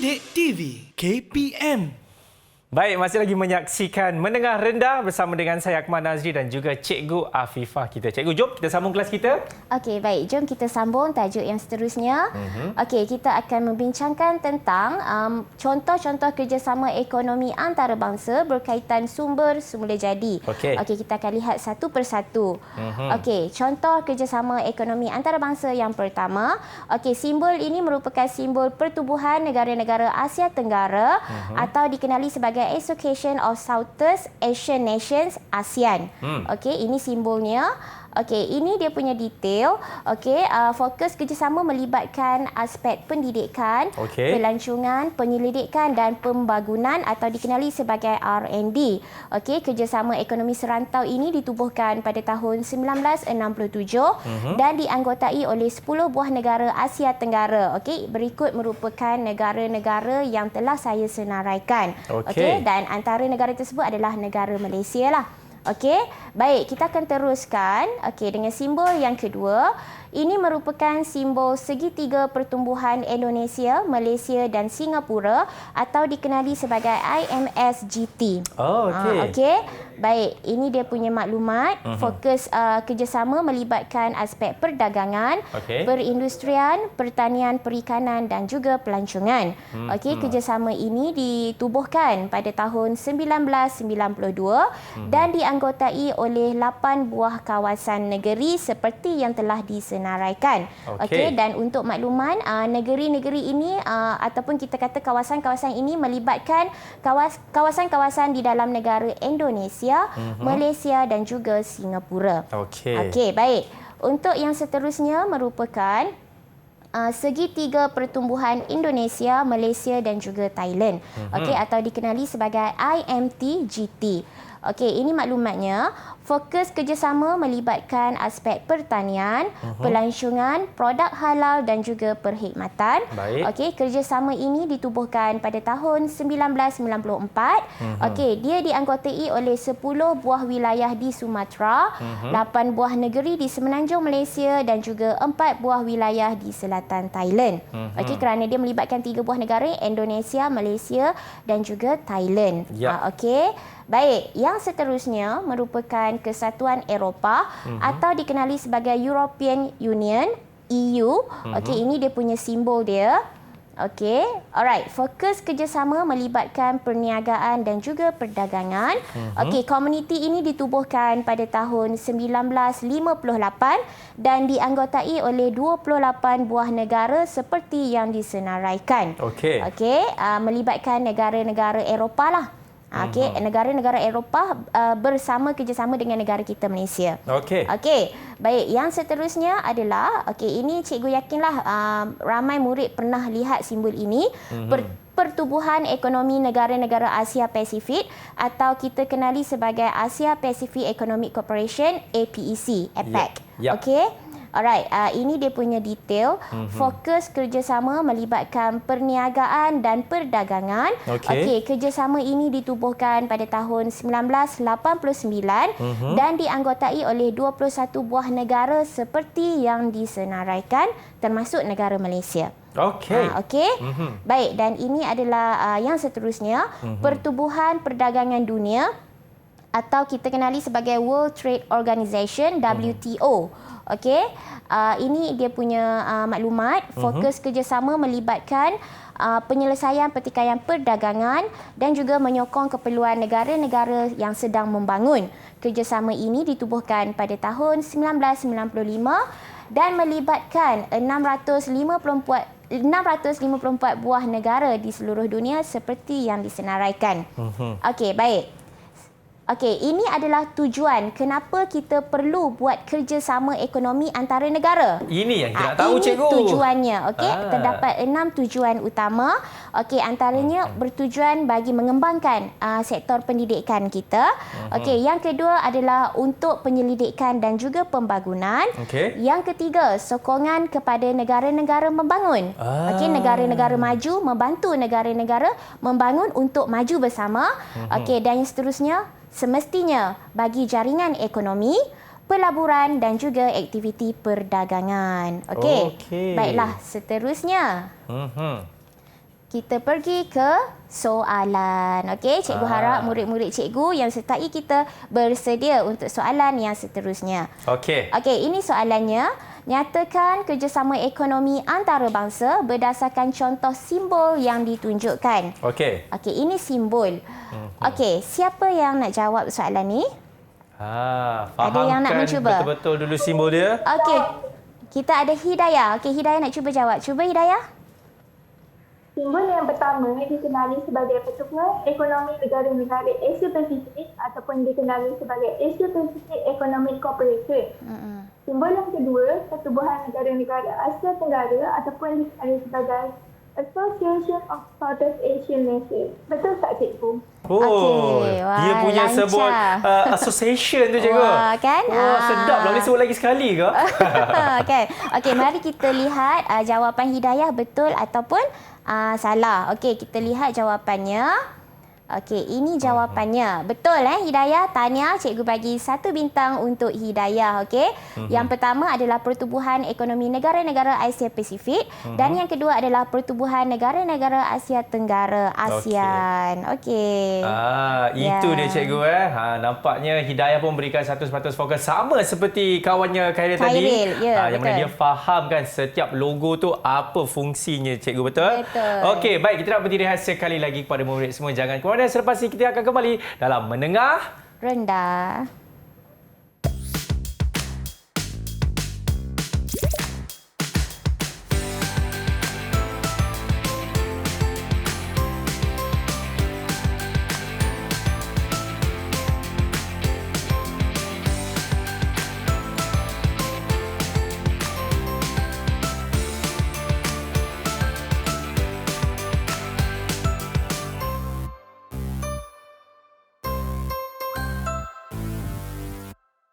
Didik TV KPM. Baik, masih lagi menyaksikan Menengah Rendah bersama dengan saya Akmal Nazri dan juga Cikgu Afifah kita. Cikgu, jom kita sambung kelas kita. Okey, baik. Jom kita sambung tajuk yang seterusnya. Okey, kita akan membincangkan tentang contoh-contoh kerjasama ekonomi antarabangsa berkaitan sumber semula jadi. Okey. Okey, kita akan lihat satu persatu. Okey, contoh kerjasama ekonomi antarabangsa yang pertama. Okey, simbol ini merupakan simbol pertubuhan negara-negara Asia Tenggara atau dikenali sebagai Association of Southeast Asian Nations ASEAN. Okey, ini simbolnya. Okey, ini dia punya detail. Okey, fokus kerjasama melibatkan aspek pendidikan, pelancongan, penyelidikan dan pembangunan atau dikenali sebagai R&D. Okey, kerjasama ekonomi serantau ini ditubuhkan pada tahun 1967 dan dianggotai oleh 10 buah negara Asia Tenggara. Okey, berikut merupakan negara-negara yang telah saya senaraikan. Okey, dan antara negara tersebut adalah negara Malaysia lah. Okey, baik, kita akan teruskan dengan simbol yang kedua. Ini merupakan simbol segitiga pertumbuhan Indonesia, Malaysia dan Singapura atau dikenali sebagai IMSGT. Oh, okey. Okey. Baik, ini dia punya maklumat. Fokus kerjasama melibatkan aspek perdagangan, perindustrian, pertanian, perikanan dan juga pelancongan. Okey, kerjasama ini ditubuhkan pada tahun 1992 dan dianggotai oleh 8 buah kawasan negeri seperti yang telah disenaraikan. Okey, dan untuk makluman, negeri-negeri ini ataupun kita kata kawasan-kawasan ini melibatkan kawasan-kawasan di dalam negara Indonesia, Malaysia dan juga Singapura. Okey, baik. Untuk yang seterusnya merupakan segitiga pertumbuhan Indonesia, Malaysia dan juga Thailand. Okey, atau dikenali sebagai IMTGT. Okey, ini maklumatnya. Fokus kerjasama melibatkan aspek pertanian, pelancongan, produk halal dan juga perkhidmatan. Okey, kerjasama ini ditubuhkan pada tahun 1994. Okey, dia dianggotai oleh 10 buah wilayah di Sumatera, 8 buah negeri di Semenanjung Malaysia dan juga 4 buah wilayah di selatan Thailand. Okey, kerana dia melibatkan 3 buah negara, Indonesia, Malaysia dan juga Thailand. Okey. Baik, yang seterusnya merupakan Kesatuan Eropah atau dikenali sebagai European Union, EU. Okey, ini dia punya simbol dia. Okey, alright. Fokus kerjasama melibatkan perniagaan dan juga perdagangan. Okey, komuniti ini ditubuhkan pada tahun 1958 dan dianggotai oleh 28 buah negara seperti yang disenaraikan. Okey, melibatkan negara-negara Eropah lah. Okey, negara-negara Eropah bersama kerjasama dengan negara kita Malaysia. Okey, baik. Yang seterusnya adalah, ini cikgu yakinlah ramai murid pernah lihat simbol ini. Pertubuhan Ekonomi Negara-Negara Asia Pasifik atau kita kenali sebagai Asia Pacific Economic Cooperation, APEC, APEC. Okey. Alright, ini dia punya detail. Fokus kerjasama melibatkan perniagaan dan perdagangan. Okey, kerjasama ini ditubuhkan pada tahun 1989 dan dianggotai oleh 21 buah negara seperti yang disenaraikan termasuk negara Malaysia. Okey. Baik, dan ini adalah yang seterusnya, Pertubuhan Perdagangan Dunia atau kita kenali sebagai World Trade Organization, WTO. Okey, ini dia punya maklumat. Fokus kerjasama melibatkan penyelesaian pertikaian perdagangan dan juga menyokong keperluan negara-negara yang sedang membangun. Kerjasama ini ditubuhkan pada tahun 1995 dan melibatkan 654 buah negara di seluruh dunia seperti yang disenaraikan. Okey, baik. Okey, ini adalah tujuan kenapa kita perlu buat kerjasama ekonomi antara negara. Ini yang kita nak tahu, cikgu. Ini tujuannya. Okey, terdapat 6 tujuan utama. Okey, antaranya bertujuan bagi mengembangkan sektor pendidikan kita. Okey, yang kedua adalah untuk penyelidikan dan juga pembangunan. Yang ketiga, sokongan kepada negara-negara membangun. Okey, negara-negara maju membantu negara-negara membangun untuk maju bersama. Okey, dan yang seterusnya semestinya bagi jaringan ekonomi, pelaburan dan juga aktiviti perdagangan. Okey. Baiklah, seterusnya. kita pergi ke soalan. Okey, cikgu harap murid-murid cikgu yang sertai kita bersedia untuk soalan yang seterusnya. Okey. Okey, ini soalannya. Nyatakan kerjasama ekonomi antarabangsa berdasarkan contoh simbol yang ditunjukkan. Okey. Okey, ini simbol. Okey, siapa yang nak jawab soalan ni? Fahamkan Ada yang nak mencuba? betul-betul dulu simbol dia. Okey, kita ada Hidayah. Okey, Hidayah nak cuba jawab. Cuba Hidayah. Simbol yang pertama dikenali sebagai pertubuhan ekonomi negara-negara Asia Pasifik ataupun dikenali sebagai Asia Pacific Economic Cooperation. Simbol yang kedua, pertubuhan negara-negara Asia Tenggara ataupun dikenali sebagai Association of Southeast Asian Nations. Betul tak cikgu? Okey, wah, dia punya lancar. sebut association tu cikgu. Wah, kan? Sedap lah. Boleh sebut lagi sekali ke? Okay. Okey, mari kita lihat jawapan Hidayah betul ataupun salah. Okey, kita lihat jawapannya. Okey, ini jawapannya. Betul Hidayah? Tahniah, cikgu bagi 1 bintang untuk Hidayah. Okey. Yang pertama adalah pertubuhan ekonomi negara-negara Asia Pasifik dan yang kedua adalah pertubuhan negara-negara Asia Tenggara, ASEAN. Okey. Itu dia cikgu nampaknya Hidayah pun berikan 100% fokus sama seperti kawannya Khairil tadi. Yang mana dia fahamkan setiap logo tu apa fungsinya cikgu, betul? Betul. Okey, baik, kita nak berdiri sekali lagi kepada murid semua. Jangan kemudian selepas ini kita akan kembali dalam Menengah Rendah.